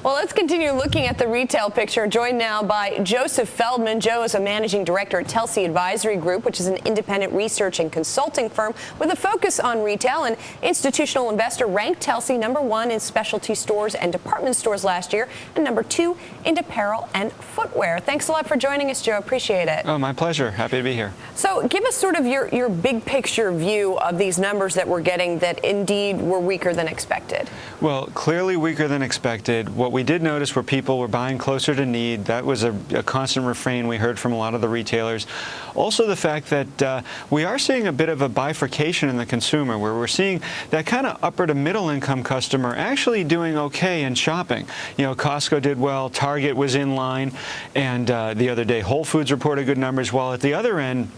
Well, let's continue looking at the retail picture. Joined now by Joseph Feldman. Joe is a managing director at Telsey Advisory Group, which is an independent research and consulting firm with a focus on retail. And Institutional Investor ranked Telsey #1 in specialty stores and department stores last year, and #2 in apparel and footwear. Thanks a lot for joining us, Joe. Appreciate it. Oh, my pleasure. Happy to be here. So give us sort of your big picture view of these numbers that we're getting that indeed were weaker than expected. Well, clearly weaker than expected. What we did notice were people were buying closer to need. That was a constant refrain we heard from a lot of the retailers. Also the fact that we are seeing a bit of a bifurcation in the consumer, where we're seeing that kind of upper to middle income customer actually doing okay in shopping. You know, Costco did well, Target was in line, and the other day Whole Foods reported good numbers, while at the other end,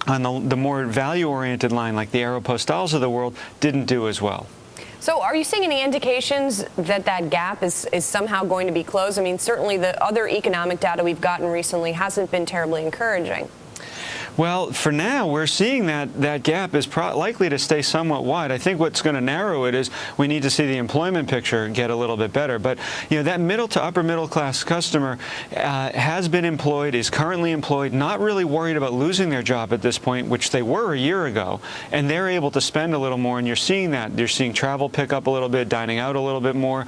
on the more value-oriented line, like the Aeropostales of the world, didn't do as well. So are you seeing any indications that that gap is somehow going to be closed? I mean, certainly the other economic data we've gotten recently hasn't been terribly encouraging. Well, for now, we're seeing that gap is likely to stay somewhat wide. I think what's going to narrow it is we need to see the employment picture get a little bit better. But, you know, that middle to upper middle class customer has been employed, is currently employed, not really worried about losing their job at this point, which they were a year ago, and they're able to spend a little more, and you're seeing that. You're seeing travel pick up a little bit, dining out a little bit more,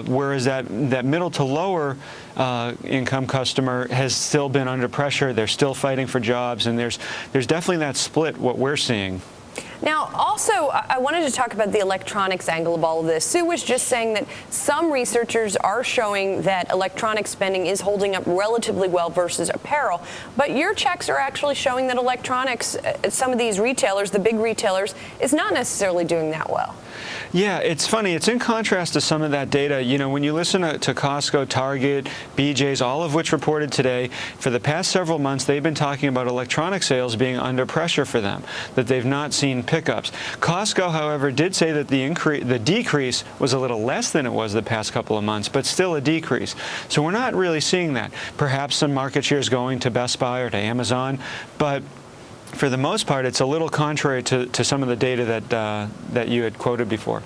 whereas that middle to lower income customer has still been under pressure. They're still fighting for jobs, and there's definitely that split, what we're seeing. Now, also, I wanted to talk about the electronics angle of all of this. Sue was just saying that some researchers are showing that electronic spending is holding up relatively well versus apparel. But your checks are actually showing that electronics, some of these retailers, the big retailers, is not necessarily doing that well. Yeah, it's funny. It's in contrast to some of that data. You know, when you listen to Costco, Target, BJ's, all of which reported today, for the past several months, they've been talking about electronic sales being under pressure for them, that they've not seen pickups. Costco, however, did say that the decrease was a little less than it was the past couple of months, but still a decrease. So we're not really seeing that. Perhaps some market share is going to Best Buy or to Amazon, but for the most part, it's a little contrary to some of the data that you had quoted before.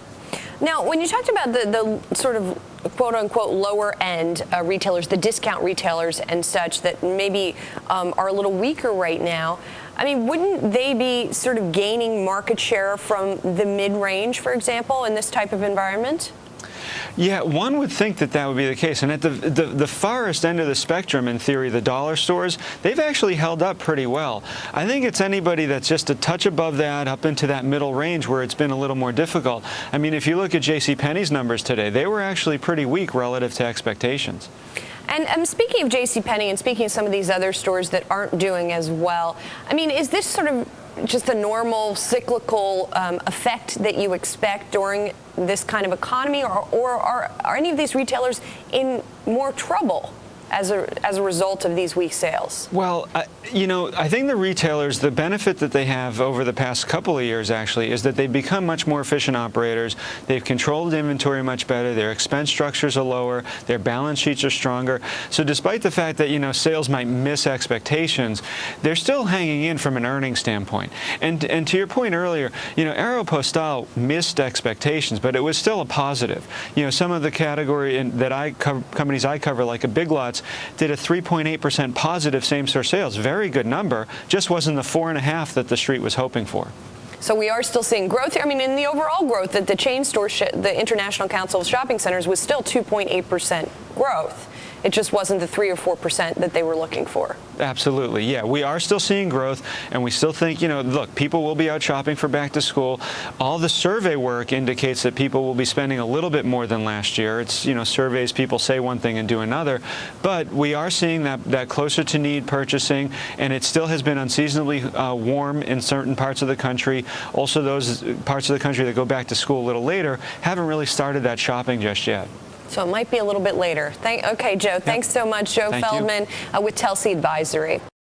Now, when you talked about the sort of quote-unquote lower-end retailers, the discount retailers and such that maybe are a little weaker right now, I mean, wouldn't they be sort of gaining market share from the mid-range, for example, in this type of environment? Yeah, one would think that would be the case. And at the farthest end of the spectrum, in theory, the dollar stores, they've actually held up pretty well. I think it's anybody that's just a touch above that, up into that middle range, where it's been a little more difficult. I mean, if you look at JCPenney's numbers today, they were actually pretty weak relative to expectations. And speaking of JCPenney and speaking of some of these other stores that aren't doing as well, I mean, is this sort of just a normal cyclical effect that you expect during this kind of economy, or are any of these retailers in more trouble as a result of these weak sales? Well, you know, I think the retailers, the benefit that they have over the past couple of years actually is that they've become much more efficient operators. They've controlled inventory much better. Their expense structures are lower. Their balance sheets are stronger. So despite the fact that, you know, sales might miss expectations, they're still hanging in from an earnings standpoint. And to your point earlier, you know, Aeropostale missed expectations, but it was still a positive. You know, some of the category that companies I cover, like a Big Lots, did a 3.8% positive same-store sales. Very good number. Just wasn't the 4.5% that the street was hoping for. So we are still seeing growth here. I mean, in the overall growth, that the chain store, the International Council of Shopping Centers, was still 2.8% growth. It just wasn't the 3 or 4% that they were looking for. Absolutely, yeah. We are still seeing growth, and we still think, you know, look, people will be out shopping for back to school. All the survey work indicates that people will be spending a little bit more than last year. It's, you know, surveys, people say one thing and do another. But we are seeing that closer to need purchasing, and it still has been unseasonably warm in certain parts of the country. Also, those parts of the country that go back to school a little later haven't really started that shopping just yet. So it might be a little bit later. Okay, Joe, thanks so much. Joe Feldman with Telsey Advisory.